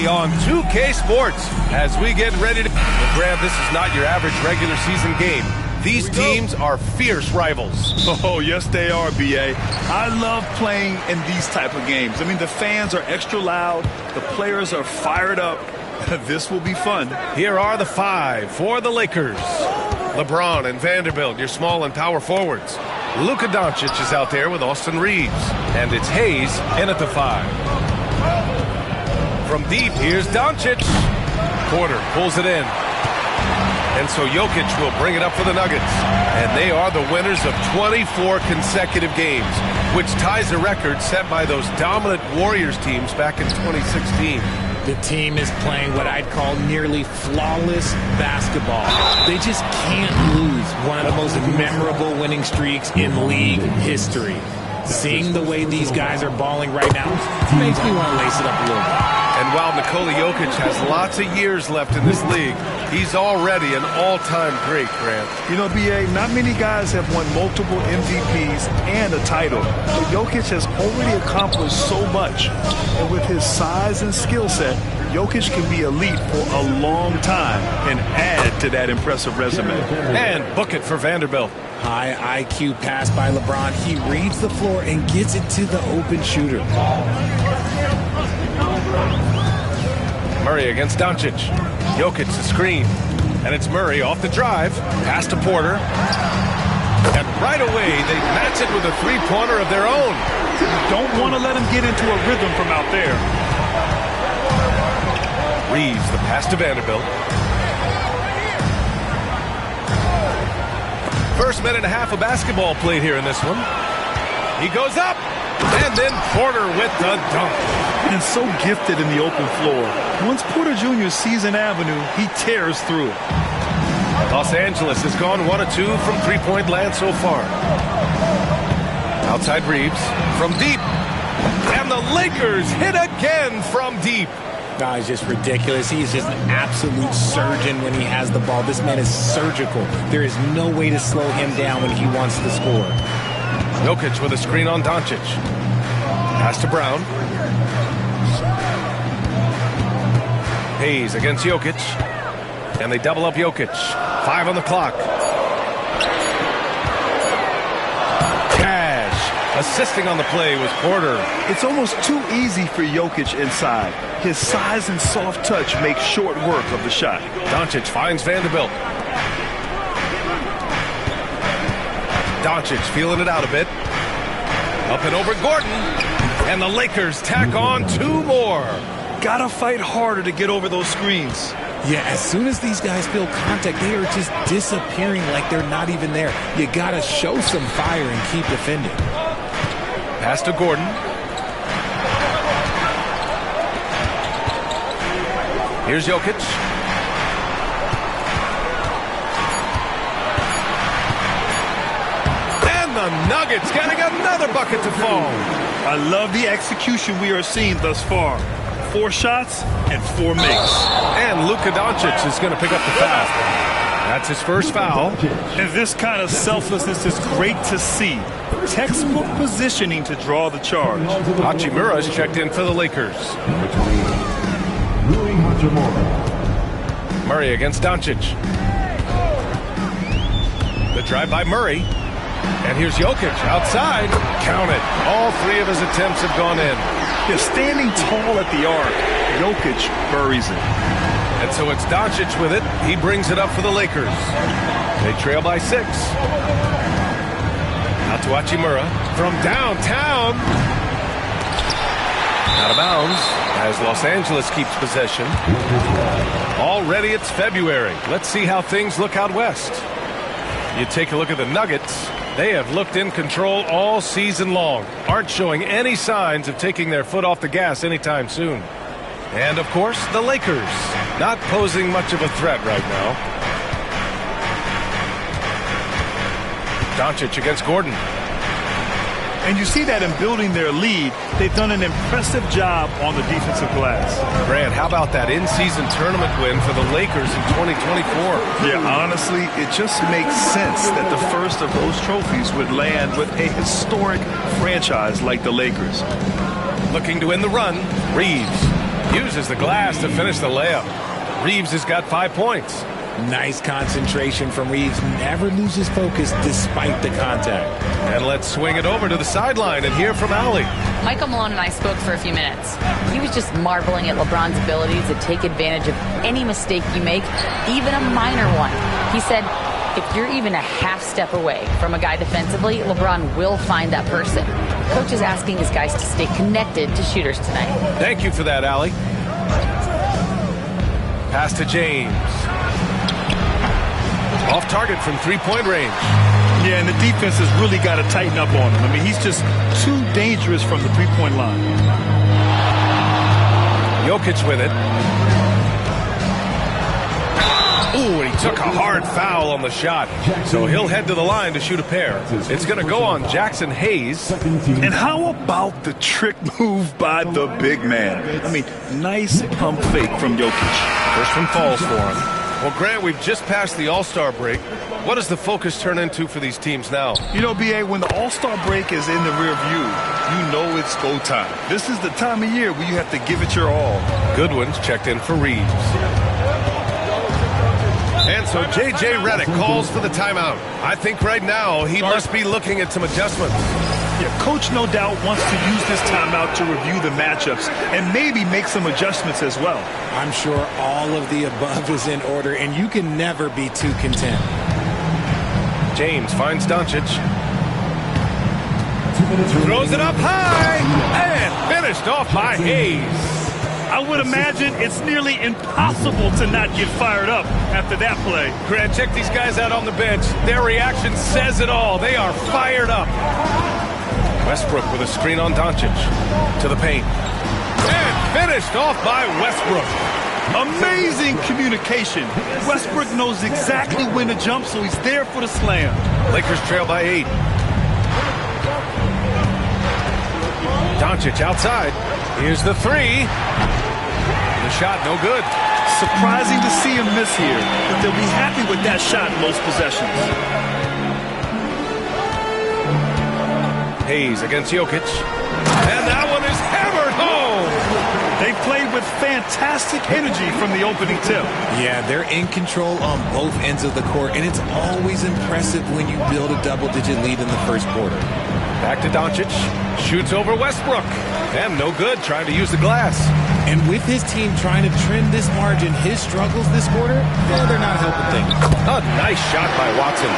today on 2K Sports as we get ready to... Well, Grant, this is not your average regular season game. These teams are fierce rivals. Oh, yes, they are, B.A. I love playing in these type of games. I mean, the fans are extra loud. The players are fired up. This will be fun. Here are the five for the Lakers. LeBron and Vanderbilt, your small and power forwards. Luka Doncic is out there with Austin Reeves. And it's Hayes in at the five. From deep, here's Doncic. Porter pulls it in. And so Jokic will bring it up for the Nuggets. And they are the winners of 24 consecutive games, which ties a record set by those dominant Warriors teams back in 2016. The team is playing what I'd call nearly flawless basketball. They just can't lose one of the most memorable winning streaks in league history. Seeing the way these guys are balling right now makes me want to lace it up a little bit. And while Nikola Jokic has lots of years left in this league, he's already an all-time great, Grant. You know, B.A., not many guys have won multiple MVPs and a title. But Jokic has already accomplished so much. And with his size and skill set, Jokic can be elite for a long time and add to that impressive resume. And book it for Vanderbilt. High IQ pass by LeBron. He reads the floor and gets it to the open shooter. Murray against Doncic. Jokic the screen. And it's Murray off the drive. Pass to Porter. And right away, they match it with a three-pointer of their own. Don't want to let him get into a rhythm from out there. Reeves, the pass to Vanderbilt. First minute and a half of basketball played here in this one. He goes up. And then Porter with the dunk. And so gifted in the open floor. Once Porter Jr. sees an avenue, he tears through it. Los Angeles has gone 1 of 2 from three-point land so far. Outside Reeves from deep. And the Lakers hit again from deep. Oh, he's just ridiculous. He's just an absolute surgeon when he has the ball. This man is surgical. There is no way to slow him down when he wants to score. Jokic with a screen on Doncic. Pass to Brown. Hayes against Jokic. And they double up Jokic. 5 on the clock. Cash assisting on the play was Porter. It's almost too easy for Jokic inside. His size and soft touch make short work of the shot. Doncic finds Vanderbilt. Doncic feeling it out a bit. Up and over Gordon. And the Lakers tack on 2 more. Gotta fight harder to get over those screens. Yeah, as soon as these guys feel contact, they are just disappearing like they're not even there. You gotta show some fire and keep defending. Pass to Gordon. Here's Jokic. And the Nuggets getting another bucket to fall. I love the execution we are seeing thus far. 4 shots and 4 makes. And Luka Doncic is going to pick up the foul. That's his first foul. And this kind of selflessness is great to see. Textbook positioning to draw the charge. Hachimura is checked in for the Lakers. Murray against Doncic. The drive by Murray. And here's Jokic outside. Count it. All 3 of his attempts have gone in. Yeah, standing tall at the arc, Jokic buries it. And so it's Doncic with it. He brings it up for the Lakers. They trail by 6. Out to Hachimura from downtown. Out of bounds as Los Angeles keeps possession. Already it's February. Let's see how things look out west. You take a look at the Nuggets. They have looked in control all season long. Aren't showing any signs of taking their foot off the gas anytime soon. And, of course, the Lakers. Not posing much of a threat right now. Doncic against Gordon. And you see that in building their lead, they've done an impressive job on the defensive glass. Grant, how about that in-season tournament win for the Lakers in 2024? Yeah, honestly, it just makes sense that the first of those trophies would land with a historic franchise like the Lakers. Looking to win the run, Reeves. Uses the glass to finish the layup. Reeves has got 5 points. Nice concentration from Reeves. Never loses focus despite the contact. And let's swing it over to the sideline and hear from Allie. Michael Malone and I spoke for a few minutes. He was just marveling at LeBron's ability to take advantage of any mistake you make, even a minor one. He said, if you're even a half step away from a guy defensively, LeBron will find that person. Coach is asking his guys to stay connected to shooters tonight. Thank you for that, Allie. Pass to James. Off target from three-point range. Yeah, and the defense has really got to tighten up on him. I mean, he's just too dangerous from the three-point line. Jokic with it. Ooh, and he took a hard foul on the shot. So he'll head to the line to shoot a pair. It's going to go on Jackson Hayes. And how about the trick move by the big man? I mean, nice pump fake from Jokic. First one falls for him. Well, Grant, we've just passed the All-Star break. What does the focus turn into for these teams now? You know, B.A., when the All-Star break is in the rear view, you know it's go time. This is the time of year where you have to give it your all. Goodwin's checked in for Reeves. And so J.J. Redick calls for the timeout. I think right now he must be looking at some adjustments. Yeah, Coach no doubt wants to use this timeout to review the matchups and maybe make some adjustments as well. I'm sure all of the above is in order, and you can never be too content. James finds Doncic. Throws it up high and finished off by Hayes. I would imagine it's nearly impossible to not get fired up after that play. Grant, check these guys out on the bench. Their reaction says it all. They are fired up. Westbrook with a screen on Doncic. To the paint. And finished off by Westbrook. Amazing communication. Westbrook knows exactly when to jump, so he's there for the slam. Lakers trail by 8. Doncic outside. Here's the three. The shot no good. Surprising to see him miss here, but they'll be happy with that shot most possessions. Hayes against Jokic. And that one is hammered home. They played with fantastic energy from the opening tip. Yeah, they're in control on both ends of the court, and it's always impressive when you build a double-digit lead in the first quarter. Back to Doncic. Shoots over Westbrook. And no good, trying to use the glass. And with his team trying to trim this margin, his struggles this quarter, well, they're not helping things. A nice shot by Watson.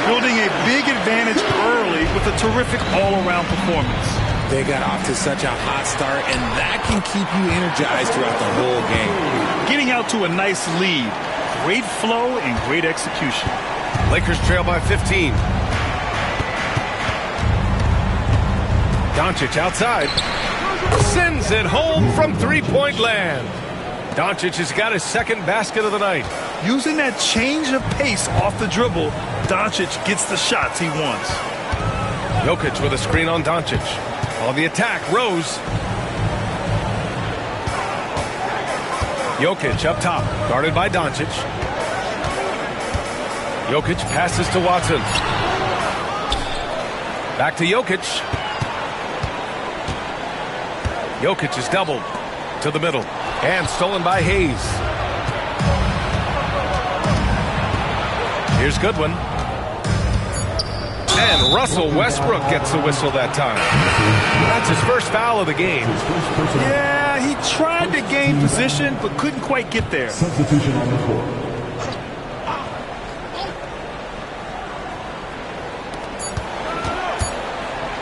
Building a big advantage early with a terrific all-around performance. They got off to such a hot start, and that can keep you energized throughout the whole game. Getting out to a nice lead. Great flow and great execution. Lakers trail by 15. Doncic outside. Sends it home from three-point land. Doncic has got his second basket of the night. Using that change of pace off the dribble, Doncic gets the shots he wants. Jokic with a screen on Doncic. On the attack, Rose. Jokic up top, guarded by Doncic. Jokic passes to Watson. Back to Jokic. Jokic is doubled to the middle and stolen by Hayes. Here's Goodwin. And Russell Westbrook gets the whistle that time. That's his first foul of the game. Yeah, he tried to gain position but couldn't quite get there. Substitution on the court.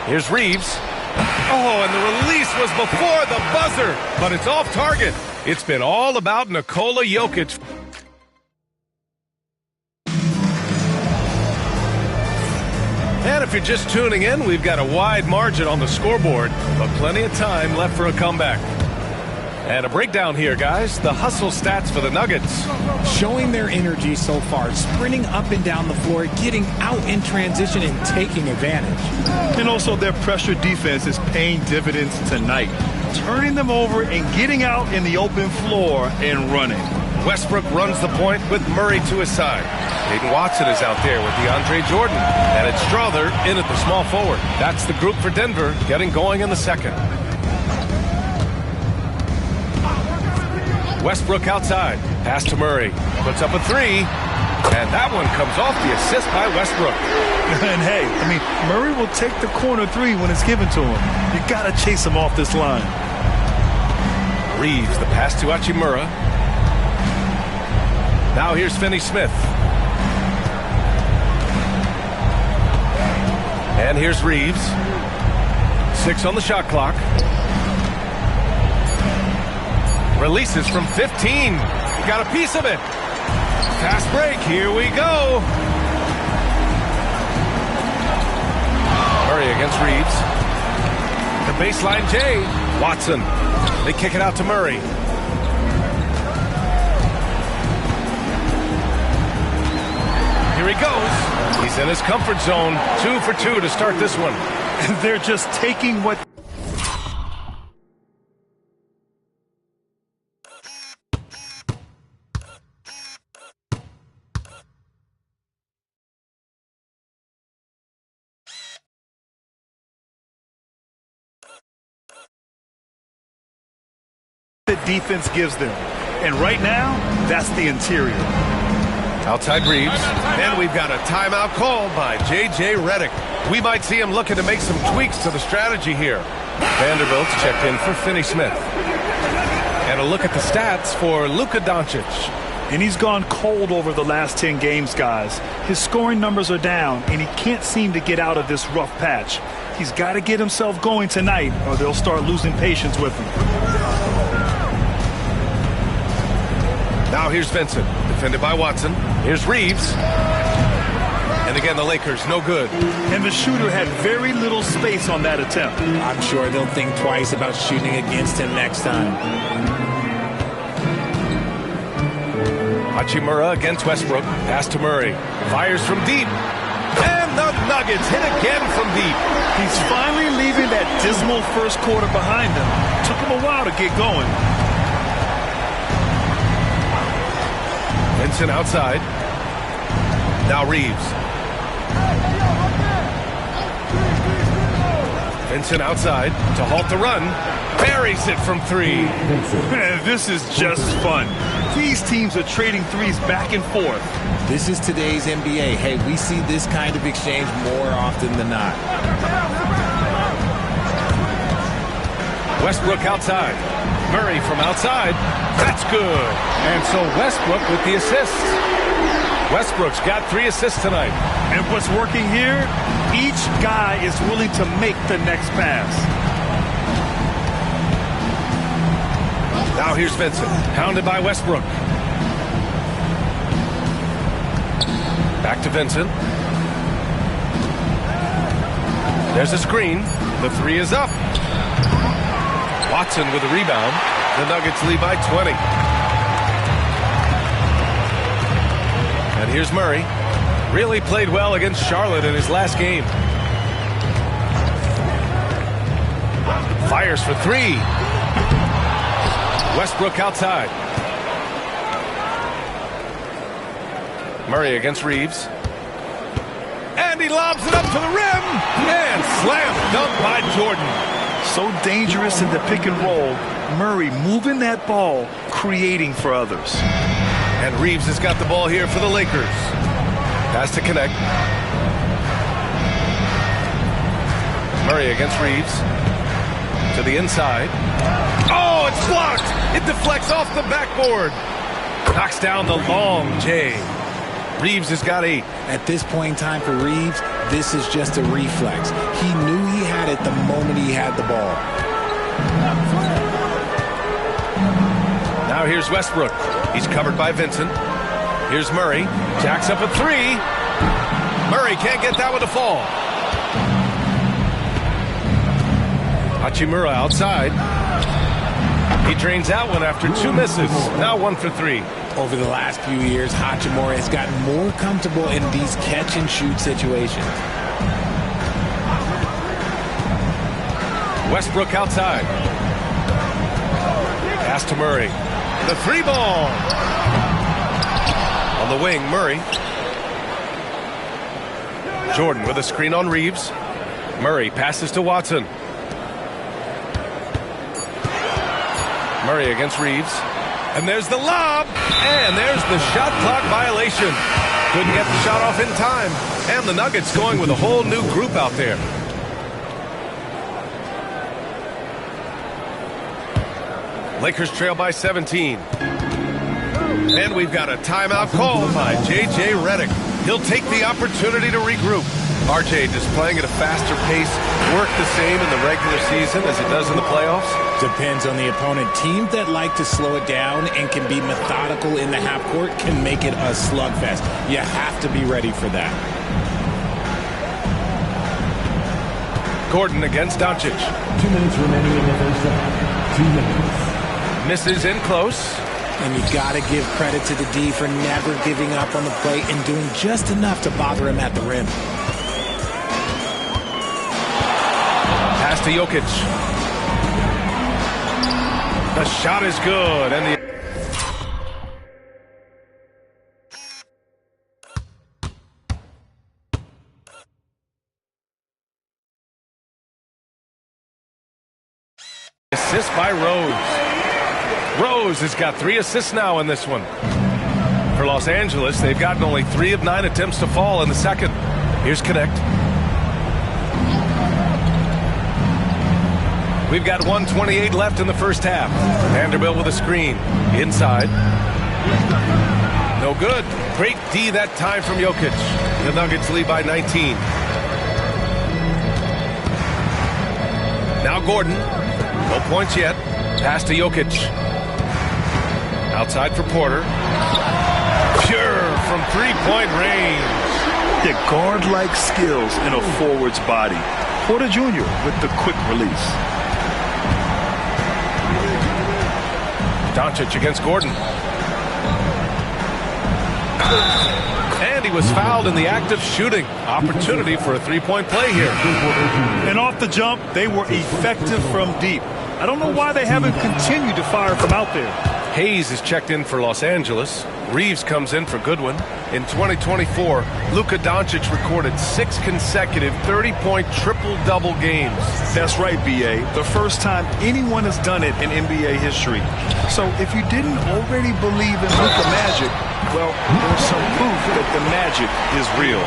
Here's Reeves. Oh, and the release was before the buzzer, but it's off target. It's been all about Nikola Jokic. And if you're just tuning in, we've got a wide margin on the scoreboard, but plenty of time left for a comeback. And a breakdown here, guys. The hustle stats for the Nuggets. Showing their energy so far, sprinting up and down the floor, getting out in transition and taking advantage. And also their pressure defense is paying dividends tonight. Turning them over and getting out in the open floor and running. Westbrook runs the point with Murray to his side. Hayden Watson is out there with DeAndre Jordan. And it's Strother in at the small forward. That's the group for Denver getting going in the second. Westbrook outside. Pass to Murray. Puts up a three. And that one comes off the assist by Westbrook. And hey, I mean, Murray will take the corner three when it's given to him. You got to chase him off this line. Reeves, the pass to Hachimura. Now here's Finney-Smith. And here's Reeves. 6 on the shot clock. Releases from 15. Got a piece of it. Fast break. Here we go. Murray against Reeves. The baseline J. Watson. They kick it out to Murray. Here he goes. He's in his comfort zone. 2 for 2 to start this one. They're just taking what the defense gives them. And right now, that's the interior. Outside Reeves. And we've got a timeout called by J.J. Redick. We might see him looking to make some tweaks to the strategy here. Vanderbilt's checked in for Finney-Smith. And a look at the stats for Luka Doncic. And he's gone cold over the last 10 games, guys. His scoring numbers are down, and he can't seem to get out of this rough patch. He's got to get himself going tonight, or they'll start losing patience with him. Now here's Vincent, defended by Watson. Here's Reeves. And again, the Lakers, no good. And the shooter had very little space on that attempt. I'm sure they'll think twice about shooting against him next time. Hachimura against Westbrook. Pass to Murray. Fires from deep. And the Nuggets hit again from deep. He's finally leaving that dismal first quarter behind him. Took him a while to get going. Vincent outside. Now Reeves. Vincent outside to halt the run. Buries it from 3. Man, this is just fun. These teams are trading threes back and forth. This is today's NBA. Hey, we see this kind of exchange more often than not. Westbrook outside. Murray from outside. That's good. And so Westbrook with the assist. Westbrook's got 3 assists tonight. And what's working here, each guy is willing to make the next pass. Now here's Vincent, hounded by Westbrook. Back to Vincent. There's a screen. The 3 is up. Watson with a rebound. The Nuggets lead by 20. And here's Murray. Really played well against Charlotte in his last game. Fires for 3. Westbrook outside. Murray against Reeves. And he lobs it up to the rim. And slam dunk by Jordan. So dangerous in the pick and roll. Murray moving that ball, creating for others. And Reeves has got the ball here for the Lakers. Pass to connect. Murray against Reeves. To the inside. Oh, it's blocked. It deflects off the backboard. Knocks down the long J. Reeves has got 8. At this point in time for Reeves, this is just a reflex. He knew he had it the moment he had the ball. Now here's Westbrook. He's covered by Vincent. Here's Murray. Jacks up a 3. Murray can't get that one to fall. Hachimura outside. He drains out one after 2 misses. Now 1 for 3. Over the last few years, Hachimura has gotten more comfortable in these catch-and-shoot situations. Westbrook outside. Pass to Murray. The 3 ball. On the wing, Murray. Jordan with a screen on Reeves. Murray passes to Watson. Murray against Reeves. And there's the lob. And there's the shot clock violation. Couldn't get the shot off in time. And the Nuggets going with a whole new group out there. Lakers trail by 17. And we've got a timeout called by J.J. Redick. He'll take the opportunity to regroup. RJ just playing at a faster pace, work the same in the regular season as it does in the playoffs? Depends on the opponent. Teams that like to slow it down and can be methodical in the half court can make it a slugfest. You have to be ready for that. Gordon against Doncic. 2 minutes remaining in the first half. 2 minutes. Misses in close. And you got to give credit to the D for never giving up on the play and doing just enough to bother him at the rim. Pass to Jokic. The shot is good, and the assist by Rose. Rose has got 3 assists now in this one. For Los Angeles, they've gotten only 3 of 9 attempts to fall in the second. Here's Connect. We've got 1:28 left in the first half. Vanderbilt with a screen. Inside. No good. Great D that time from Jokic. The Nuggets lead by 19. Now Gordon. No points yet. Pass to Jokic. Outside for Porter. Pure from three-point range. The guard-like skills in a forward's body. Porter Jr. with the quick release. Doncic against Gordon. And he was fouled in the act of shooting. Opportunity for a three-point play here. And off the jump, they were effective from deep. I don't know why they haven't continued to fire from out there. Hayes is checked in for Los Angeles. Reeves comes in for Goodwin. In 2024, Luka Doncic recorded 6 consecutive 30-point triple-double games. That's right, B.A. The first time anyone has done it in NBA history. So if you didn't already believe in Luka Magic, well, there's some proof that the magic is real.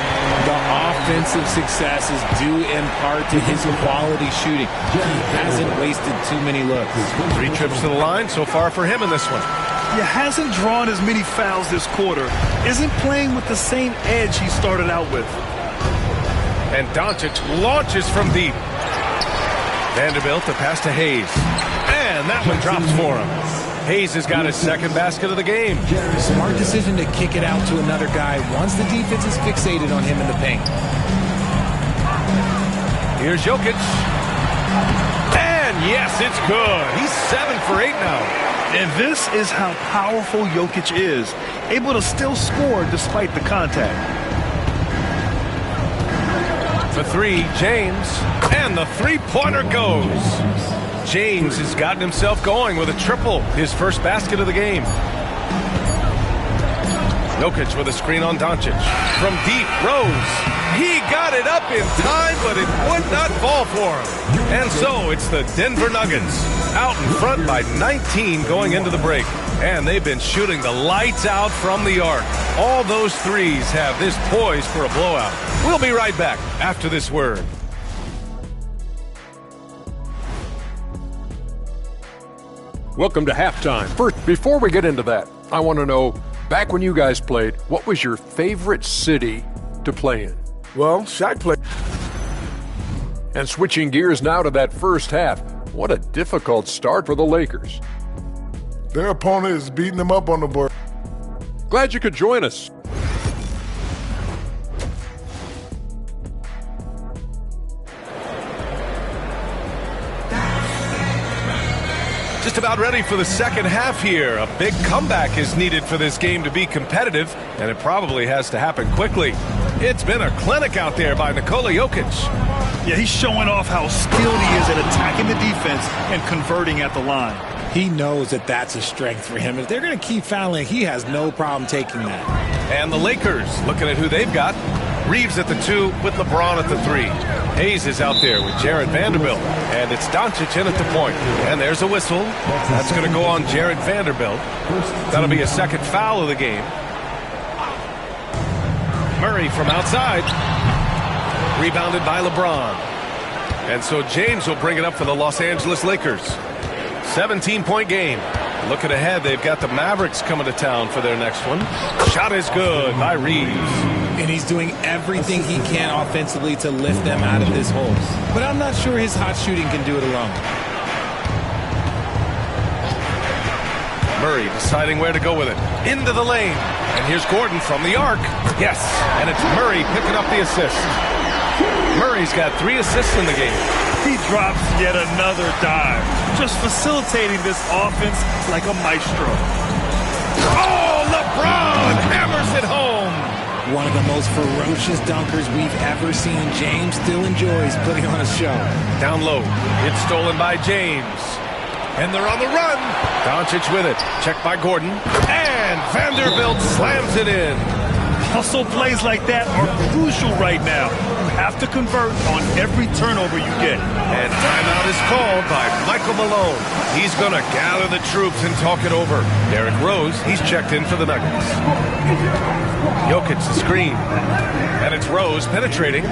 The offensive success is due in part to his quality shooting. He hasn't wasted too many looks. 3 trips to the line so far for him in this one. He hasn't drawn as many fouls this quarter. Isn't playing with the same edge he started out with. And Doncic launches from deep. Vanderbilt to pass to Hayes. And that one drops for him. Hayes has got his second basket of the game. Smart decision to kick it out to another guy once the defense is fixated on him in the paint. Here's Jokic. And yes, it's good. He's 7 for 8 now. And this is how powerful Jokic is, able to still score despite the contact. For 3, James. And the three-pointer goes. James has gotten himself going with a triple, his first basket of the game. Jokic with a screen on Doncic. From deep, Rose. He got it up in time, but it would not fall for him. And so it's the Denver Nuggets out in front by 19 going into the break. And they've been shooting the lights out from the arc. All those threes have this poised for a blowout. We'll be right back after this word. Welcome to halftime. First, before we get into that, I want to know, back when you guys played, what was your favorite city to play in? Well, Shaq played. And switching gears now to that first half, what a difficult start for the Lakers. Their opponent is beating them up on the board. Glad you could join us. Just about ready for the second half here. A big comeback is needed for this game to be competitive, and it probably has to happen quickly. It's been a clinic out there by Nikola Jokic. Yeah, he's showing off how skilled he is at attacking the defense and converting at the line. He knows that that's a strength for him. If they're going to keep fouling, he has no problem taking that. And the Lakers, looking at who they've got. Reeves at the 2 with LeBron at the 3. Hayes is out there with Jared Vanderbilt. And it's Doncic in at the point. And there's a whistle. That's going to go on Jared Vanderbilt. That'll be a second foul of the game. Murray from outside. Rebounded by LeBron. And so James will bring it up for the Los Angeles Lakers. 17-point game. Looking ahead, they've got the Mavericks coming to town for their next one. Shot is good by Reeves. And he's doing everything he can offensively to lift them out of this hole. But I'm not sure his hot shooting can do it alone. Murray deciding where to go with it. Into the lane. And here's Gordon from the arc. Yes, and it's Murray picking up the assist. Murray's got 3 assists in the game. He drops yet another dive, just facilitating this offense like a maestro. Oh, LeBron hammers it home. One of the most ferocious dunkers we've ever seen. James still enjoys putting on a show. Down low. It's stolen by James. And they're on the run. Doncic with it. Checked by Gordon. And Vanderbilt slams it in. Hustle plays like that are crucial right now. You have to convert on every turnover you get. And timeout is called by Michael Malone. He's going to gather the troops and talk it over. Derrick Rose, he's checked in for the Nuggets. Jokic the screen. And it's Rose penetrating.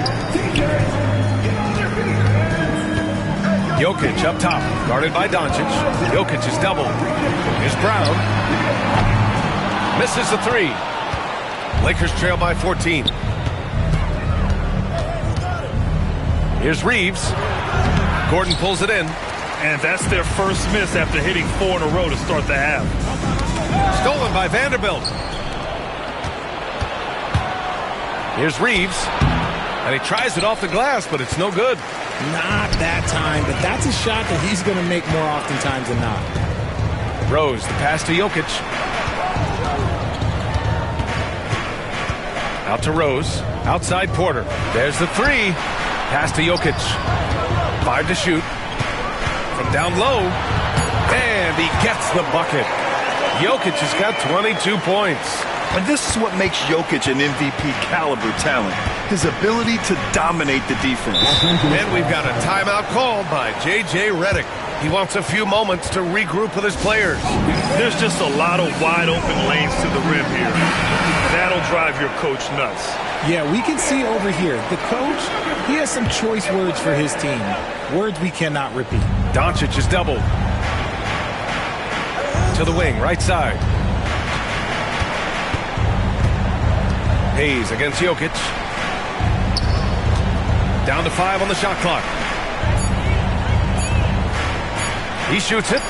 Jokic up top, guarded by Doncic. Jokic is doubled. Here's Brown. Misses the 3. Lakers trail by 14. Here's Reeves. Gordon pulls it in. And that's their first miss after hitting 4 in a row to start the half. Stolen by Vanderbilt. Here's Reeves. And he tries it off the glass, but it's no good. Not that time, but that's a shot that he's going to make more oftentimes than not. Rose, the pass to Jokic. Out to Rose. Outside Porter. There's the 3. Pass to Jokic. 5 to shoot. From down low. And he gets the bucket. Jokic has got 22 points. And this is what makes Jokic an MVP caliber talent. His ability to dominate the defense. And we've got a timeout called by J.J. Redick. He wants a few moments to regroup with his players. There's just a lot of wide open lanes to the rim here. That'll drive your coach nuts. Yeah, we can see over here, the coach, he has some choice words for his team. Words we cannot repeat. Doncic is doubled. To the wing, right side. Hayes against Jokic. Down to 5 on the shot clock. He shoots it.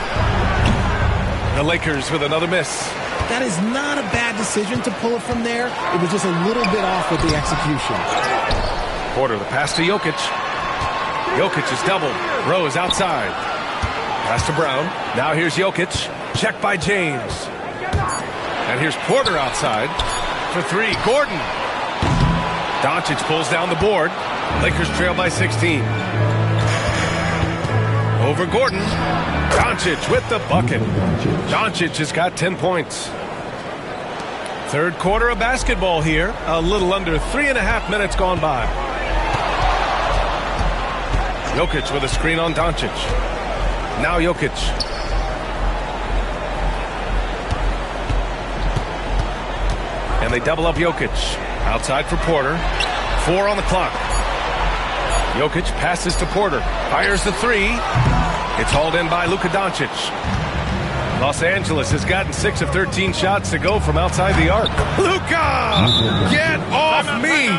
The Lakers with another miss. That is not a bad decision to pull it from there. It was just a little bit off with the execution. Porter, the pass to Jokic. Jokic is doubled. Rose outside. Pass to Brown. Now here's Jokic. Checked by James. And here's Porter outside for 3. Gordon. Doncic pulls down the board. Lakers trail by 16. Over Gordon. Doncic with the bucket. Doncic has got 10 points. Third quarter of basketball here. A little under 3.5 minutes gone by. Jokic with a screen on Doncic. Now Jokic. And they double up Jokic. Outside for Porter. 4 on the clock. Jokic passes to Porter. Fires the 3. It's hauled in by Luka Doncic. Los Angeles has gotten 6 of 13 shots to go from outside the arc. Luka! Get off me!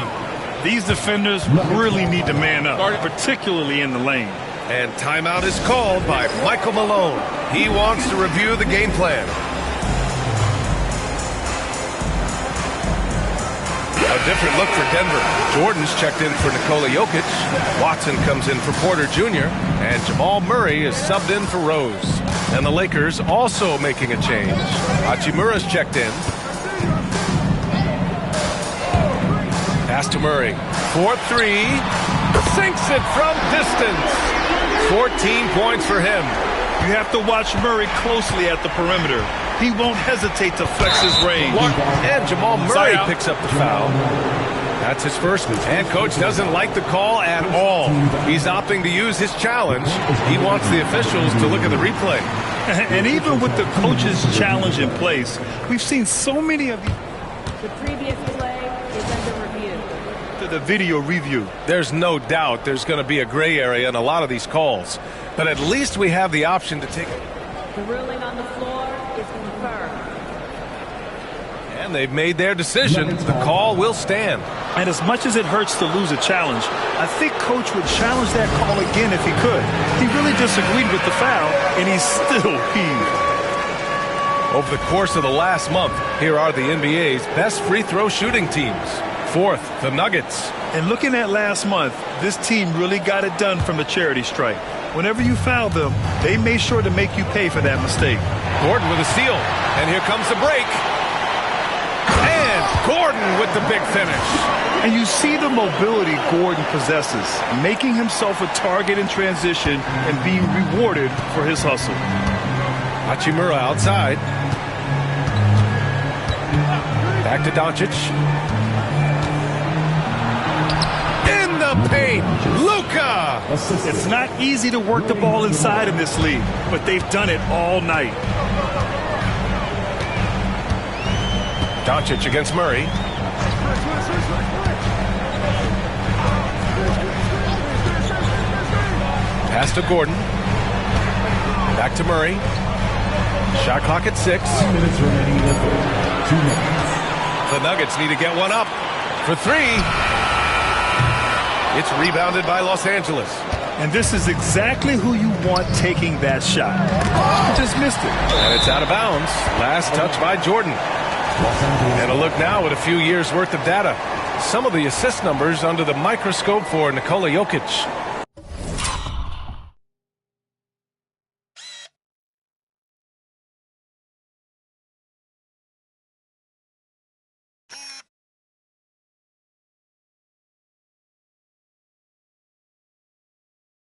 These defenders really need to man up, particularly in the lane. And timeout is called by Michael Malone. He wants to review the game plan. A different look for Denver. Jordan's checked in for Nikola Jokic. Watson comes in for Porter Jr. And Jamal Murray is subbed in for Rose. And the Lakers also making a change. Hachimura's checked in. Pass to Murray. 4-3. Sinks it from distance. 14 points for him. You have to watch Murray closely at the perimeter. He won't hesitate to flex his range. And Jamal Murray picks up the foul. That's his first. And coach doesn't like the call at all. He's opting to use his challenge. He wants the officials to look at the replay. And even with the coach's challenge in place, we've seen so many of these. The previous play is under review. The video review. There's no doubt there's going to be a gray area in a lot of these calls. But at least we have the option to take it. The ruling on the floor is confirmed. And they've made their decision. The call will stand. And as much as it hurts to lose a challenge, I think coach would challenge that call again if he could. He really disagreed with the foul, and he's still heaved. Over the course of the last month, here are the NBA's best free throw shooting teams. Fourth, the Nuggets. And looking at last month, this team really got it done from the charity stripe. Whenever you fouled them, they made sure to make you pay for that mistake. Gordon with a steal. And here comes the break. And Gordon with the big finish. And you see the mobility Gordon possesses, making himself a target in transition and being rewarded for his hustle. Hachimura outside. Back to Doncic. In the paint, Luka! It's not easy to work the ball inside in this league, but they've done it all night. Doncic against Murray. Pass to Gordon. Back to Murray. Shot clock at 6. 2 minutes remaining in the third. 2 minutes. The Nuggets need to get one up for 3. It's rebounded by Los Angeles. And this is exactly who you want taking that shot. Just missed it. And it's out of bounds. Last touch by Jordan. And a look now at a few years' worth of data. Some of the assist numbers under the microscope for Nikola Jokic.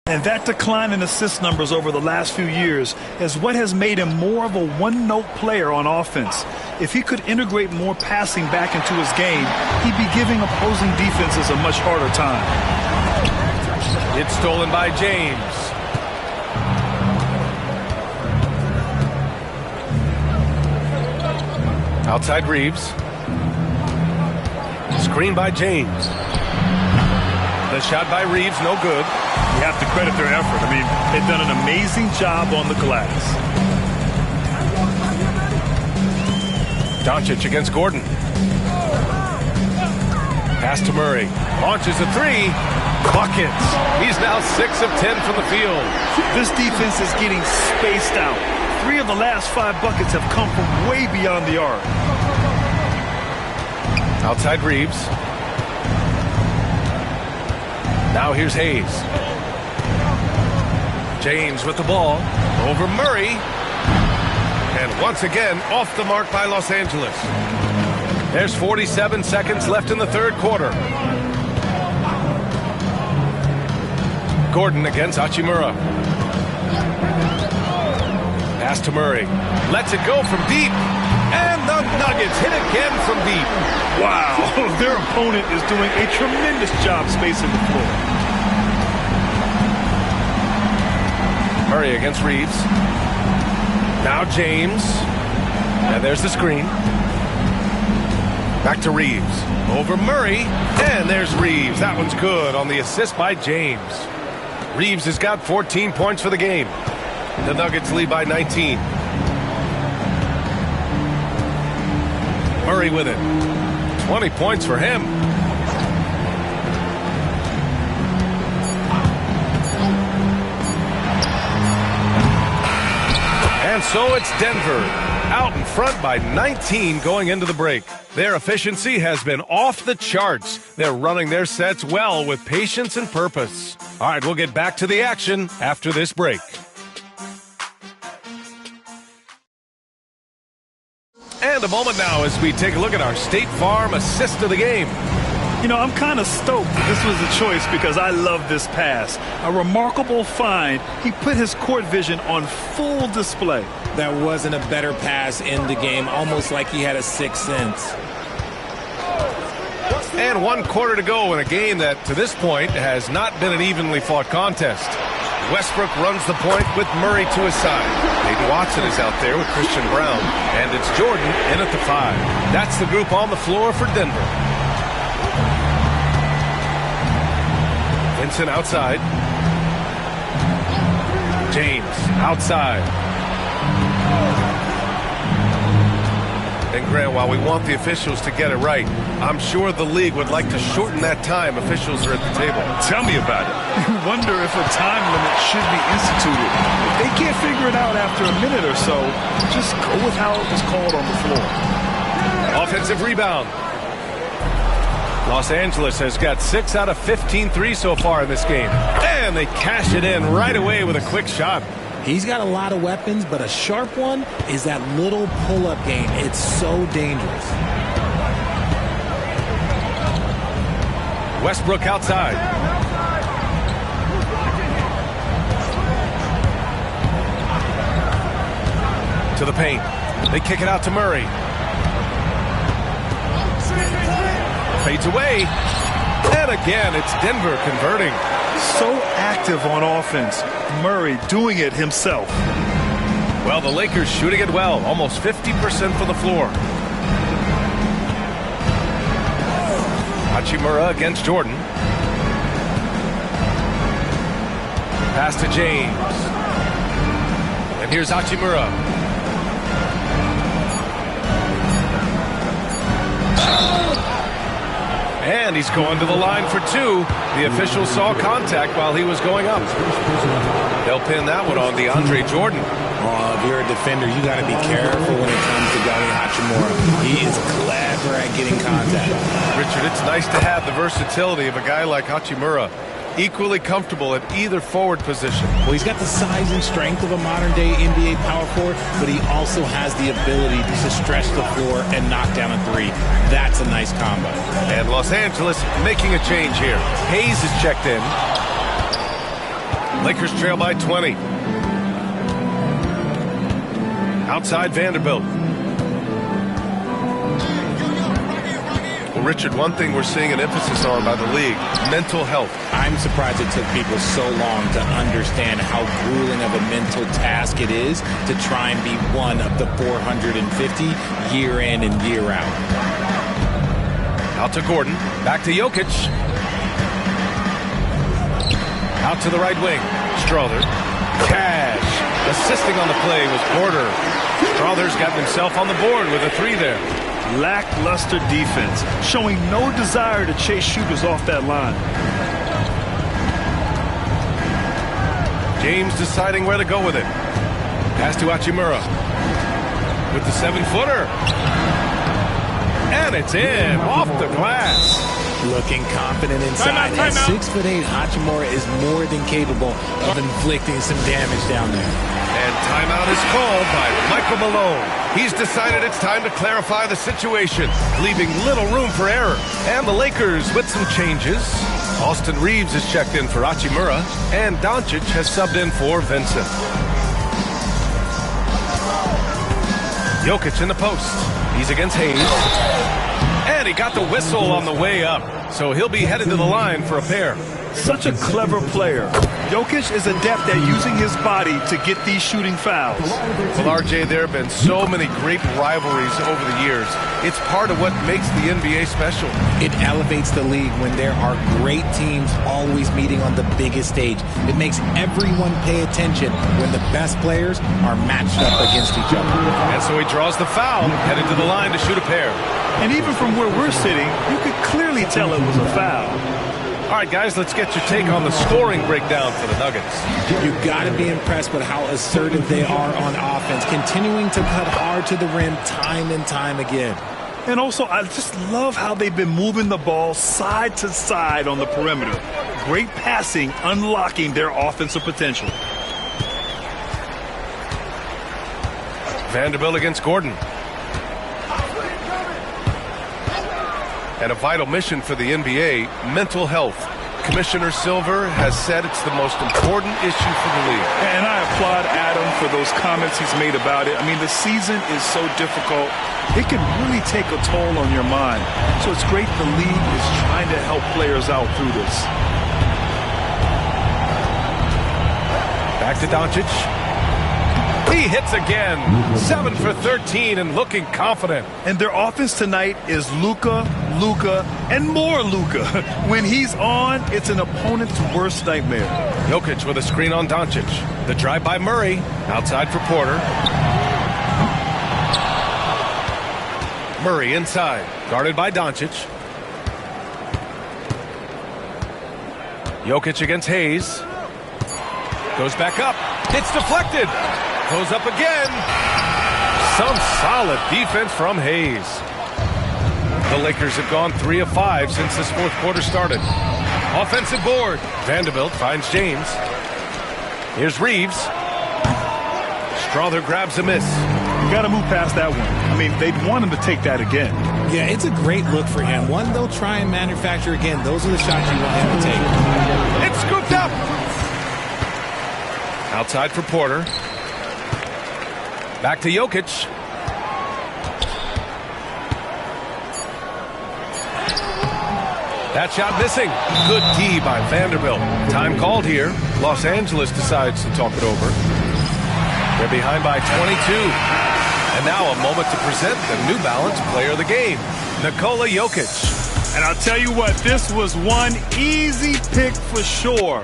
And that decline in assist numbers over the last few years is what has made him more of a one-note player on offense. If he could integrate more passing back into his game, he'd be giving opposing defenses a much harder time. It's stolen by James. Outside Reeves. Screen by James. The shot by Reeves, no good. You have to credit their effort. I mean, they've done an amazing job on the glass. Doncic against Gordon. Pass to Murray. Launches a 3. Buckets. He's now 6 of 10 from the field. This defense is getting spaced out. 3 of the last 5 buckets have come from way beyond the arc. Outside Reeves. Now here's Hayes. James with the ball. Over Murray. And once again, off the mark by Los Angeles. There's 47 seconds left in the third quarter. Gordon against Hachimura. Pass to Murray. Lets it go from deep. And the Nuggets hit again from deep. Wow, their opponent is doing a tremendous job spacing the floor. Murray against Reeves. Now James. And there's the screen. Back to Reeves. Over Murray. And there's Reeves. That one's good on the assist by James. Reeves has got 14 points for the game. The Nuggets lead by 19. Murray with it. 20 points for him. And so it's Denver out in front by 19 going into the break. Their efficiency has been off the charts. They're running their sets well with patience and purpose. All right, we'll get back to the action after this break. And a moment now as we take a look at our State Farm assist of the game. You know, I'm kind of stoked this was a choice because I love this pass. A remarkable find. He put his court vision on full display. That wasn't a better pass in the game, almost like he had a sixth sense. And 1 quarter to go in a game that, to this point, has not been an evenly fought contest. Westbrook runs the point with Murray to his side. Peyton Watson is out there with Christian Brown. And it's Jordan in at the 5. That's the group on the floor for Denver. Vincent outside. James outside. And Grant, while we want the officials to get it right, I'm sure the league would like to shorten that time officials are at the table. Tell me about it. You wonder if a time limit should be instituted. If they can't figure it out after a minute or so, just go with how it was called on the floor. Offensive rebound. Los Angeles has got 6 out of 15 threes so far in this game. And they cash it in right away with a quick shot. He's got a lot of weapons, but a sharp one is that little pull-up game. It's so dangerous. Westbrook outside. To the paint. They kick it out to Murray. Fades away. And again, it's Denver converting. So active on offense. Murray doing it himself. Well, the Lakers shooting it well. Almost 50% from the floor. Hachimura against Jordan. Pass to James. And here's Hachimura. And he's going to the line for 2. The official saw contact while he was going up. They'll pin that one on DeAndre Jordan. If you're a defender, you got to be careful when it comes to guarding Hachimura. He is clever at getting contact. Richard, it's nice to have the versatility of a guy like Hachimura. Equally comfortable at either forward position. Well, he's got the size and strength of a modern-day NBA power forward, but he also has the ability to stretch the floor and knock down a 3. That's a nice combo. And Los Angeles making a change here. Hayes is checked in. Lakers trail by 20. Outside Vanderbilt. Well, Richard, one thing we're seeing an emphasis on by the league, mental health. I'm surprised it took people so long to understand how grueling of a mental task it is to try and be one of the 450 year in and year out. Out to Gordon. Back to Jokic. Out to the right wing. Strother. Cash. Assisting on the play was Porter. Strother's gotten himself on the board with a 3 there. Lackluster defense, showing no desire to chase shooters off that line. James deciding where to go with it. Pass to Hachimura. With the 7-footer. And it's in. Off the glass. Looking confident inside. At 6'8", Hachimura is more than capable of inflicting some damage down there. And timeout is called by Michael Malone. He's decided it's time to clarify the situation, leaving little room for error. And the Lakers with some changes. Austin Reeves is checked in for Hachimura, and Doncic has subbed in for Vincent. Jokic in the post. He's against Hayes. And he got the whistle on the way up, so he'll be headed to the line for a pair. Such a clever player. Jokic is adept at using his body to get these shooting fouls. Well, RJ, there have been so many great rivalries over the years. It's part of what makes the NBA special. It elevates the league when there are great teams always meeting on the biggest stage. It makes everyone pay attention when the best players are matched up against each other. And so he draws the foul, headed to the line to shoot a pair. And even from where we're sitting, you could clearly tell it was a foul. All right, guys, let's get your take on the scoring breakdown for the Nuggets. You've got to be impressed with how assertive they are on offense, continuing to cut hard to the rim time and time again. And also, I just love how they've been moving the ball side to side on the perimeter. Great passing, unlocking their offensive potential. Vanderbilt against Gordon. And a vital mission for the NBA, mental health. Commissioner Silver has said it's the most important issue for the league. And I applaud Adam for those comments he's made about it. I mean, the season is so difficult. It can really take a toll on your mind. So it's great the league is trying to help players out through this. Back to Doncic. He hits again. 7 for 13 and looking confident. And their offense tonight is Luka, and more Luka. When he's on, it's an opponent's worst nightmare. Jokic with a screen on Doncic. The drive by Murray. Outside for Porter. Murray inside. Guarded by Doncic. Jokic against Hayes. Goes back up. It's deflected. Goes up again. Some solid defense from Hayes. The Lakers have gone 3 of 5 since this fourth quarter started. Offensive board. Vanderbilt finds James. Here's Reeves. Strother grabs a miss. You got to move past that one. I mean, they'd want him to take that again. Yeah, it's a great look for him. One they'll try and manufacture again. Those are the shots you want him to take. It's scooped up. Outside for Porter. Back to Jokic. That shot missing. Good D by Vanderbilt. Time called here. Los Angeles decides to talk it over. They're behind by 22. And now a moment to present the New Balance Player of the Game, Nikola Jokic. And I'll tell you what, this was one easy pick for sure.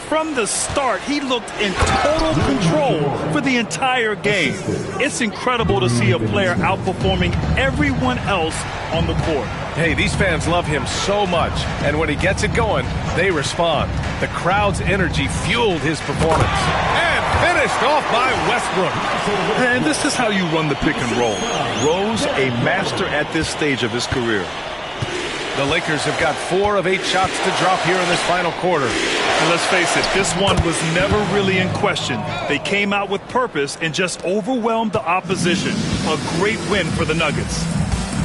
From the start, he looked in total control for the entire game. It's incredible to see a player outperforming everyone else on the court. Hey, these fans love him so much, and when he gets it going, they respond. The crowd's energy fueled his performance. And finished off by Westbrook. And this is how you run the pick and roll. Rose, a master at this stage of his career. The Lakers have got 4 of 8 shots to drop here in this final quarter. And let's face it, this one was never really in question. They came out with purpose and just overwhelmed the opposition. A great win for the Nuggets.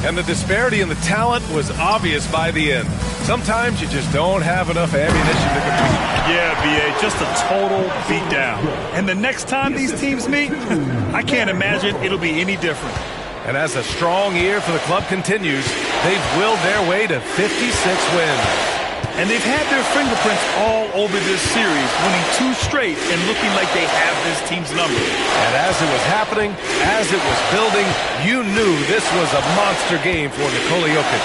And the disparity in the talent was obvious by the end. Sometimes you just don't have enough ammunition to compete. Yeah, B.A., just a total beatdown. And the next time these teams meet, I can't imagine it'll be any different. And as a strong year for the club continues, they've willed their way to 56 wins. And they've had their fingerprints all over this series, winning 2 straight and looking like they have this team's number. And as it was happening, as it was building, you knew this was a monster game for Nikola Jokic.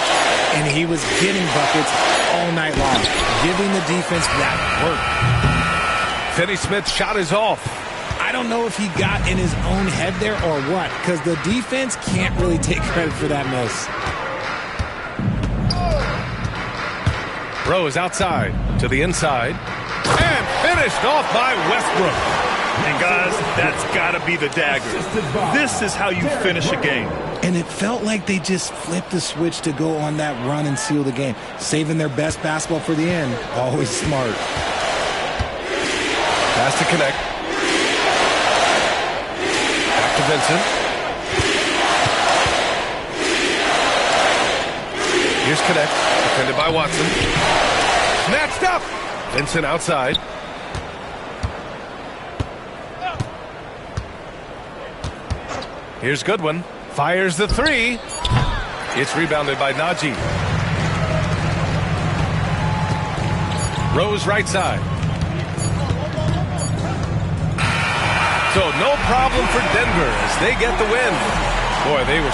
And he was getting buckets all night long, giving the defense that work. Finney Smith's shot is off. I don't know if he got in his own head there or what, because the defense can't really take credit for that miss. Rose outside to the inside and finished off by Westbrook. And guys, that's got to be the dagger. This is how you finish a game. And it felt like they just flipped the switch to go on that run and seal the game, saving their best basketball for the end. Always smart. Pass to connect. Back to Vincent. Here's Connect, defended by Watson. Snatched up. Vincent outside. Here's Goodwin. Fires the 3. It's rebounded by Najee. Rose right side. So no problem for Denver as they get the win. Boy, they were